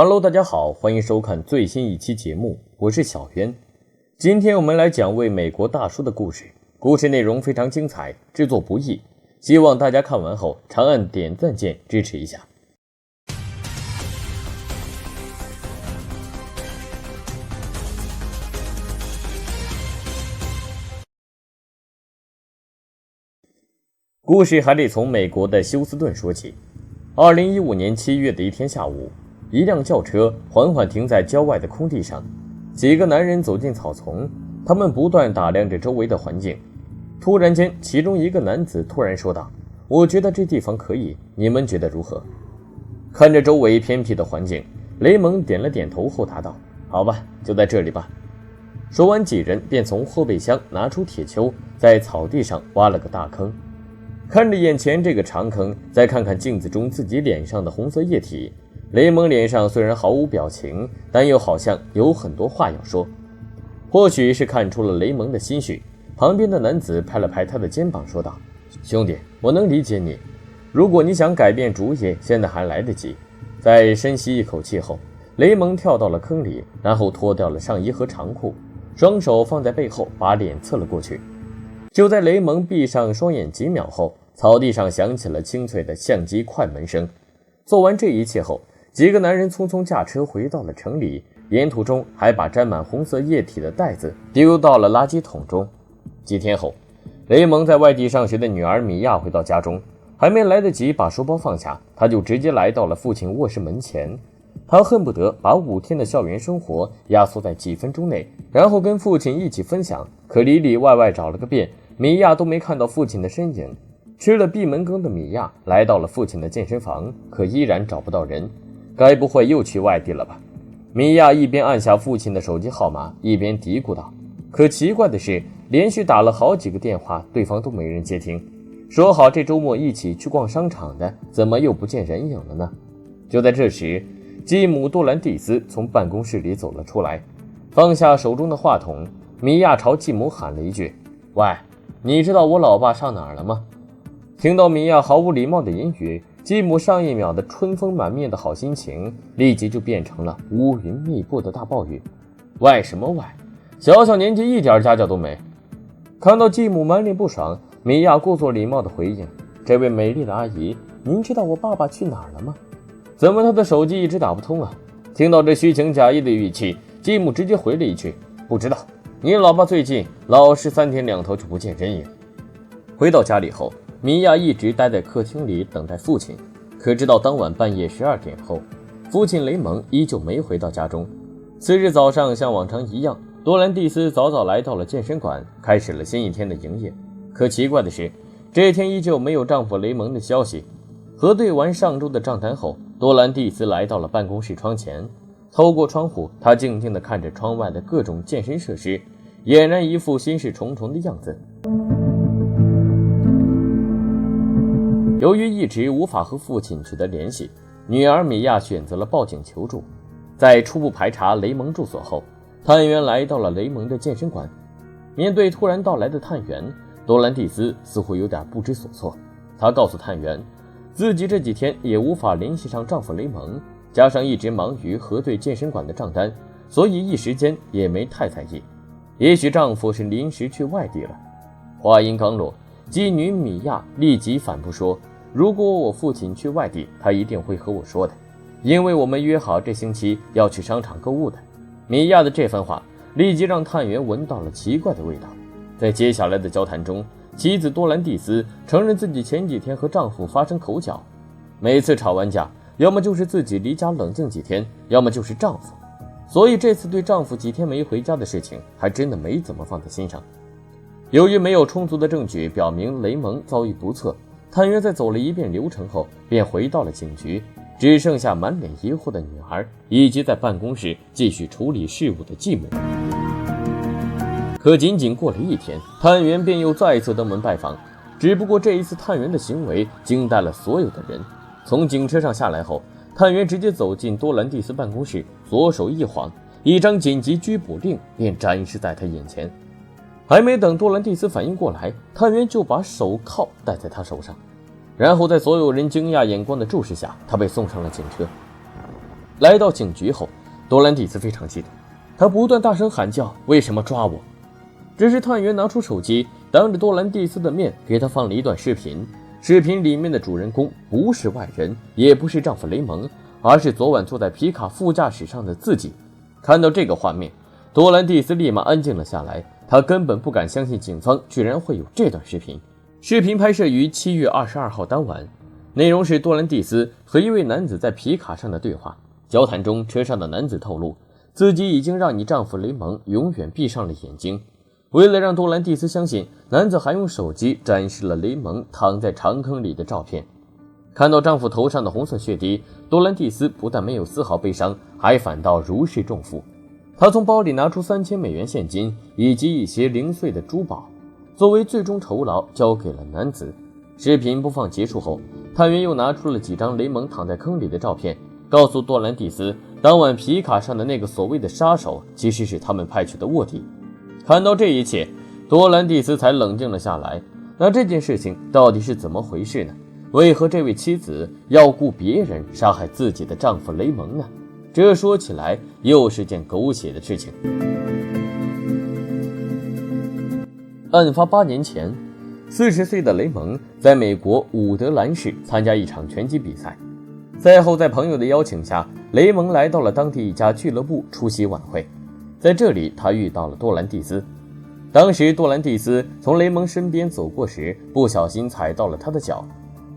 Hello， 大家好，欢迎收看最新一期节目，我是小渊。今天我们来讲位美国大叔的故事，故事内容非常精彩，制作不易，希望大家看完后长按点赞键支持一下。故事还得从美国的休斯顿说起。2015年7月的一天下午，一辆轿车缓缓停在郊外的空地上，几个男人走进草丛，他们不断打量着周围的环境。突然间，其中一个男子突然说道：“我觉得这地方可以，你们觉得如何？”看着周围偏僻的环境，雷蒙点了点头后答道：“好吧，就在这里吧。”说完，几人便从后备箱拿出铁锹，在草地上挖了个大坑。看着眼前这个长坑，再看看镜子中自己脸上的红色液体，雷蒙脸上虽然毫无表情，但又好像有很多话要说。或许是看出了雷蒙的心绪，旁边的男子拍了拍他的肩膀说道：“兄弟，我能理解你，如果你想改变主意，现在还来得及。”在深吸一口气后，雷蒙跳到了坑里，然后脱掉了上衣和长裤，双手放在背后，把脸侧了过去。就在雷蒙闭上双眼几秒后，草地上响起了清脆的相机快门声。做完这一切后，几个男人匆匆驾车回到了城里，沿途中还把沾满红色液体的袋子丢到了垃圾桶中。几天后，雷蒙在外地上学的女儿米娅回到家中，还没来得及把书包放下，他就直接来到了父亲卧室门前。他恨不得把5天的校园生活压缩在几分钟内，然后跟父亲一起分享，可里里外外找了个遍，米娅都没看到父亲的身影。吃了闭门羹的米娅来到了父亲的健身房，可依然找不到人，该不会又去外地了吧？米娅一边按下父亲的手机号码，一边嘀咕道。可奇怪的是，连续打了好几个电话，对方都没人接听。说好这周末一起去逛商场的，怎么又不见人影了呢？就在这时，继母杜兰蒂斯从办公室里走了出来，放下手中的话筒，米娅朝继母喊了一句：“喂，你知道我老爸上哪儿了吗？”听到米娅毫无礼貌的言语，继母上一秒的春风满面的好心情立即就变成了乌云密布的大暴雨。喂什么喂，小小年纪一点家教都没。看到继母满脸不爽，米娅故作礼貌的回应：“这位美丽的阿姨，您知道我爸爸去哪儿了吗？”怎么他的手机一直打不通啊？听到这虚情假意的语气，继母直接回了一句：“不知道，你老爸最近老是3天2头就不见人影。”回到家里后，米娅一直待在客厅里等待父亲，可直到当晚半夜12点后，父亲雷蒙依旧没回到家中。次日早上，像往常一样，多兰蒂斯早早来到了健身馆，开始了新一天的营业。可奇怪的是，这天依旧没有丈夫雷蒙的消息。核对完上周的账单后，多兰蒂斯来到了办公室窗前，透过窗户，她静静地看着窗外的各种健身设施，俨然一副心事重重的样子。由于一直无法和父亲取得联系，女儿米娅选择了报警求助。在初步排查雷蒙住所后，探员来到了雷蒙的健身馆。面对突然到来的探员，多兰蒂斯似乎有点不知所措。她告诉探员，自己这几天也无法联系上丈夫雷蒙，加上一直忙于核对健身馆的账单，所以一时间也没太在意。也许丈夫是临时去外地了。话音刚落，继女米娅立即反驳说：“如果我父亲去外地，他一定会和我说的，因为我们约好这星期要去商场购物的。”米娅的这番话立即让探员闻到了奇怪的味道。在接下来的交谈中，妻子多兰蒂斯承认自己前几天和丈夫发生口角，每次吵完架，要么就是自己离家冷静几天，要么就是丈夫，所以这次对丈夫几天没回家的事情还真的没怎么放在心上。由于没有充足的证据表明雷蒙遭遇不测，探员在走了一遍流程后便回到了警局，只剩下满脸疑惑的女儿以及在办公室继续处理事务的继母。可仅仅过了1天，探员便又再一次登门拜访，只不过这一次探员的行为惊呆了所有的人。从警车上下来后，探员直接走进多兰蒂斯办公室，左手一晃，一张紧急拘捕令便展示在他眼前。还没等多兰蒂斯反应过来，探员就把手铐戴在他手上，然后在所有人惊讶眼光的注视下，他被送上了警车。来到警局后，多兰蒂斯非常激动，他不断大声喊叫：“为什么抓我？”这时探员拿出手机，当着多兰蒂斯的面给他放了一段视频。视频里面的主人公不是外人，也不是丈夫雷蒙，而是昨晚坐在皮卡副驾驶上的自己。看到这个画面，多兰蒂斯立马安静了下来，他根本不敢相信警方居然会有这段视频。视频拍摄于7月22号当晚，内容是多兰蒂斯和一位男子在皮卡上的对话。交谈中，车上的男子透露自己已经让你丈夫雷蒙永远闭上了眼睛。为了让多兰蒂斯相信，男子还用手机展示了雷蒙躺在长坑里的照片。看到丈夫头上的红色血滴，多兰蒂斯不但没有丝毫悲伤，还反倒如释重负。她从包里拿出3000美元现金以及一些零碎的珠宝，作为最终酬劳交给了男子。视频播放结束后，探员又拿出了几张雷蒙躺在坑里的照片，告诉多兰蒂斯，当晚皮卡上的那个所谓的杀手其实是他们派去的卧底。看到这一切，多兰蒂斯才冷静了下来。那这件事情到底是怎么回事呢？为何这位妻子要雇别人杀害自己的丈夫雷蒙呢？这说起来又是件狗血的事情。案发8年前，40岁的雷蒙在美国伍德兰市参加一场拳击比赛。赛后，在朋友的邀请下，雷蒙来到了当地一家俱乐部出席晚会。在这里，他遇到了多兰蒂斯。当时，多兰蒂斯从雷蒙身边走过时，不小心踩到了他的脚，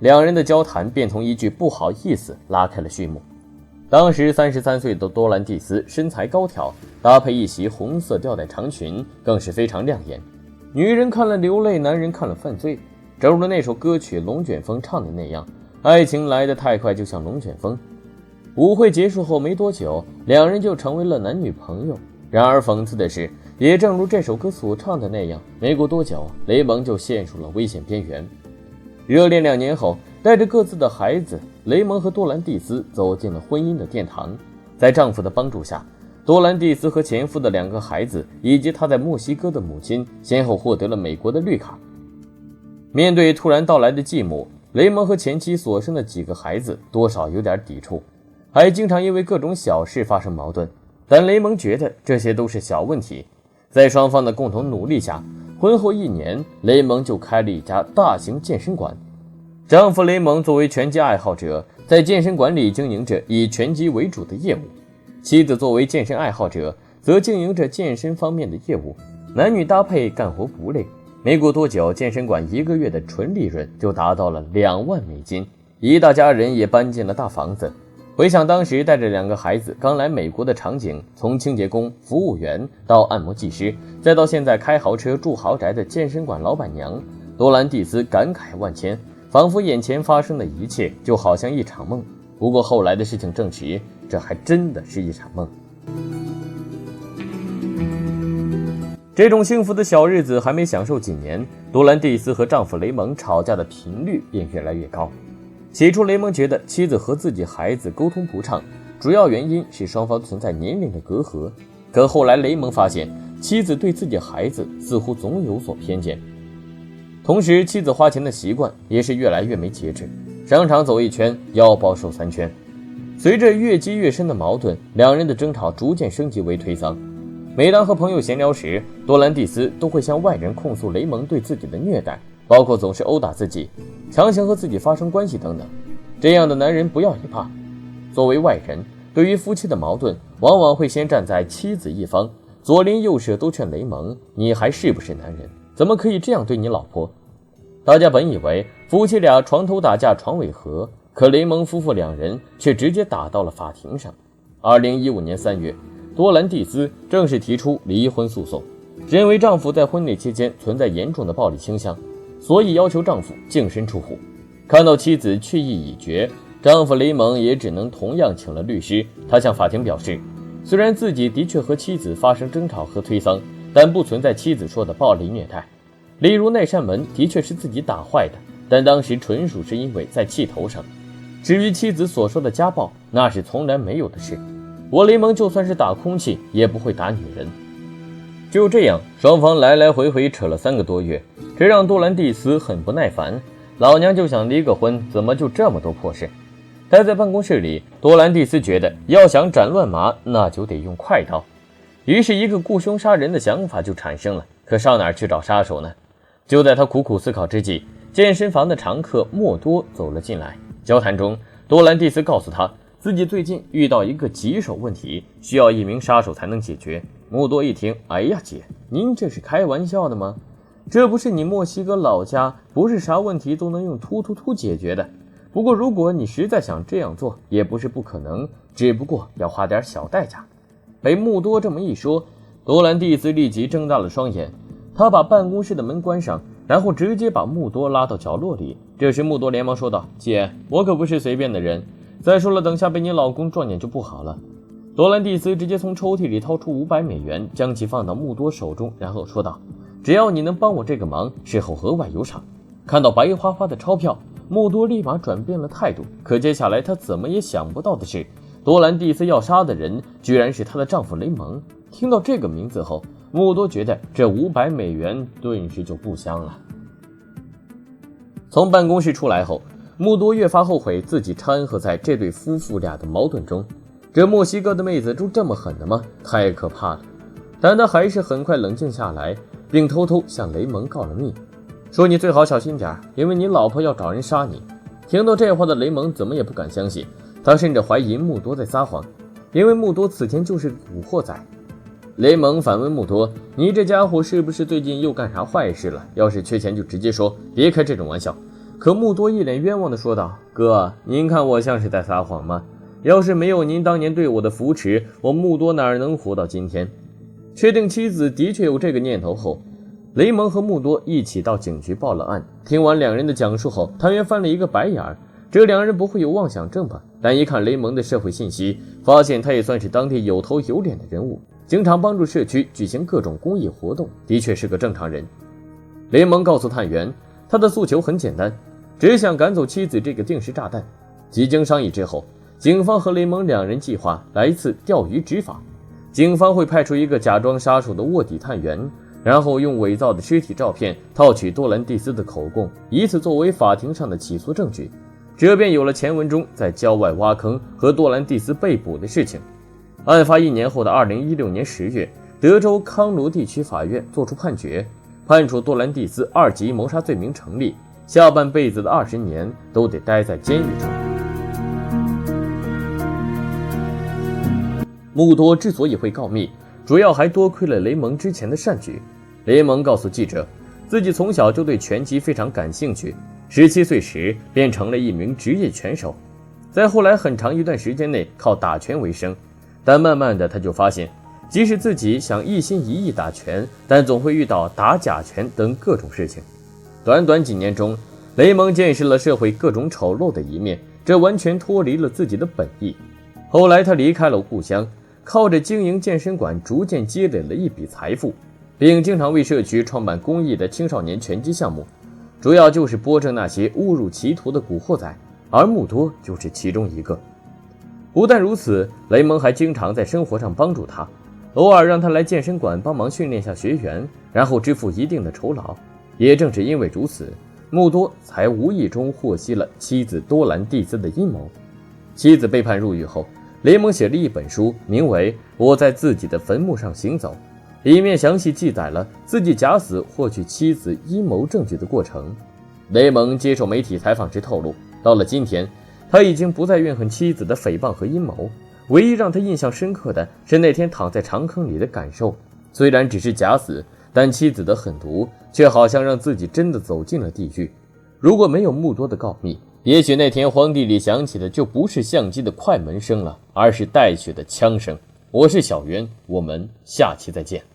两人的交谈便从一句不好意思拉开了序幕。当时33岁的多兰蒂斯身材高挑，搭配一袭红色吊带长裙，更是非常亮眼。女人看了流泪，男人看了犯罪。正如那首歌曲《龙卷风》唱的那样，爱情来得太快，就像龙卷风。舞会结束后没多久，两人就成为了男女朋友。然而讽刺的是，也正如这首歌所唱的那样，没过多久，雷蒙就陷入了危险边缘。热恋2年后，带着各自的孩子，雷蒙和多兰蒂斯走进了婚姻的殿堂。在丈夫的帮助下，多兰蒂斯和前夫的2个孩子以及她在墨西哥的母亲先后获得了美国的绿卡。面对突然到来的寂寞，雷蒙和前妻所生的几个孩子多少有点抵触，还经常因为各种小事发生矛盾。但雷蒙觉得这些都是小问题。在双方的共同努力下，婚后1年，雷蒙就开了一家大型健身馆。丈夫雷蒙作为拳击爱好者，在健身馆里经营着以拳击为主的业务，妻子作为健身爱好者，则经营着健身方面的业务，男女搭配，干活不累。没过多久，健身馆1个月的纯利润就达到了2万美金，一大家人也搬进了大房子。回想当时带着2个孩子刚来美国的场景，从清洁工、服务员到按摩技师，再到现在开豪车住豪宅的健身馆老板娘，多兰蒂斯感慨万千，仿佛眼前发生的一切就好像一场梦。不过后来的事情证实，这还真的是一场梦。这种幸福的小日子还没享受几年，多兰蒂斯和丈夫雷蒙吵架的频率便越来越高。起初，雷蒙觉得妻子和自己孩子沟通不畅，主要原因是双方存在年龄的隔阂。可后来，雷蒙发现妻子对自己孩子似乎总有所偏见，同时妻子花钱的习惯也是越来越没节制，商场走1圈，腰包瘦3圈。随着越积越深的矛盾，两人的争吵逐渐升级为推搡。每当和朋友闲聊时，多兰蒂斯都会向外人控诉雷蒙对自己的虐待，包括总是殴打自己，强行和自己发生关系等等。这样的男人不要也罢。作为外人，对于夫妻的矛盾，往往会先站在妻子一方，左邻右舍都劝雷蒙，你还是不是男人？怎么可以这样对你老婆？大家本以为夫妻俩床头打架床尾和，可雷蒙夫妇2人却直接打到了法庭上。2015年3月，多兰蒂斯正式提出离婚诉讼，认为丈夫在婚内期间存在严重的暴力倾向，所以要求丈夫净身出户。看到妻子去意已决，丈夫雷蒙也只能同样请了律师。他向法庭表示，虽然自己的确和妻子发生争吵和推搡，但不存在妻子说的暴力虐待。例如那扇门的确是自己打坏的，但当时纯属是因为在气头上。至于妻子所说的家暴，那是从来没有的事。我雷蒙就算是打空气也不会打女人。就这样，双方来来回回扯了3个多月，这让多兰蒂斯很不耐烦。老娘就想离个婚，怎么就这么多破事？待在办公室里，多兰蒂斯觉得要想斩乱麻，那就得用快刀。于是一个雇凶杀人的想法就产生了，可上哪儿去找杀手呢？就在他苦苦思考之际，健身房的常客莫多走了进来。交谈中，多兰蒂斯告诉他自己最近遇到一个棘手问题，需要一名杀手才能解决。莫多一听，哎呀姐，您这是开玩笑的吗？这不是你墨西哥老家，不是啥问题都能用突解决的。不过如果你实在想这样做，也不是不可能，只不过要花点小代价。被穆多这么一说，多兰蒂斯立即睁大了双眼。他把办公室的门关上，然后直接把穆多拉到角落里。这时穆多连忙说道：姐，我可不是随便的人，再说了，等下被你老公撞见就不好了。多兰蒂斯直接从抽屉里掏出500美元，将其放到穆多手中，然后说道：只要你能帮我这个忙，事后额外有赏。看到白花花的钞票，穆多立马转变了态度。可接下来他怎么也想不到的是，多兰蒂斯要杀的人居然是她的丈夫雷蒙。听到这个名字后，穆多觉得这500美元顿时就不香了。从办公室出来后，穆多越发后悔自己掺和在这对夫妇俩的矛盾中。这墨西哥的妹子就这么狠的吗？太可怕了。但他还是很快冷静下来，并偷偷向雷蒙告了密，说你最好小心点，因为你老婆要找人杀你。听到这话的雷蒙怎么也不敢相信，他甚至怀疑穆多在撒谎，因为穆多此前就是个古惑仔。雷蒙反问穆多：你这家伙是不是最近又干啥坏事了？要是缺钱就直接说，别开这种玩笑。可穆多一脸冤枉地说道：哥，您看我像是在撒谎吗？要是没有您当年对我的扶持，我穆多哪能活到今天？确定妻子的确有这个念头后，雷蒙和穆多一起到警局报了案。听完两人的讲述后，探员翻了一个白眼儿，这两人不会有妄想症吧？但一看雷蒙的社会信息，发现他也算是当地有头有脸的人物，经常帮助社区举行各种公益活动，的确是个正常人。雷蒙告诉探员，他的诉求很简单，只想赶走妻子这个定时炸弹。几经商议之后，警方和雷蒙两人计划来一次钓鱼执法。警方会派出一个假装杀手的卧底探员，然后用伪造的尸体照片套取多兰蒂斯的口供，以此作为法庭上的起诉证据。这便有了前文中在郊外挖坑和多兰蒂斯被捕的事情。案发1年后的2016年10月，德州康罗地区法院作出判决，判处多兰蒂斯2级谋杀罪名成立，下半辈子的20年都得待在监狱中。穆多之所以会告密，主要还多亏了雷蒙之前的善举。雷蒙告诉记者，自己从小就对拳击非常感兴趣，17岁时便成了一名职业拳手，在后来很长一段时间内靠打拳为生。但慢慢的他就发现，即使自己想一心一意打拳，但总会遇到打假拳等各种事情。短短几年中，雷蒙见识了社会各种丑陋的一面，这完全脱离了自己的本意。后来他离开了故乡，靠着经营健身馆逐渐积累了一笔财富，并经常为社区创办公益的青少年拳击项目，主要就是拨正那些误入歧途的古惑仔，而穆多就是其中一个。不但如此，雷蒙还经常在生活上帮助他，偶尔让他来健身馆帮忙训练下学员，然后支付一定的酬劳。也正是因为如此，穆多才无意中获悉了妻子多兰蒂斯的阴谋。妻子被判入狱后，雷蒙写了一本书，名为《我在自己的坟墓上行走》，里面详细记载了自己假死获取妻子阴谋证据的过程。雷蒙接受媒体采访时透露，到了今天，他已经不再怨恨妻子的诽谤和阴谋，唯一让他印象深刻的是那天躺在长坑里的感受。虽然只是假死，但妻子的狠毒却好像让自己真的走进了地狱。如果没有穆多的告密，也许那天荒地里响起的就不是相机的快门声了，而是带血的枪声。我是小袁，我们下期再见。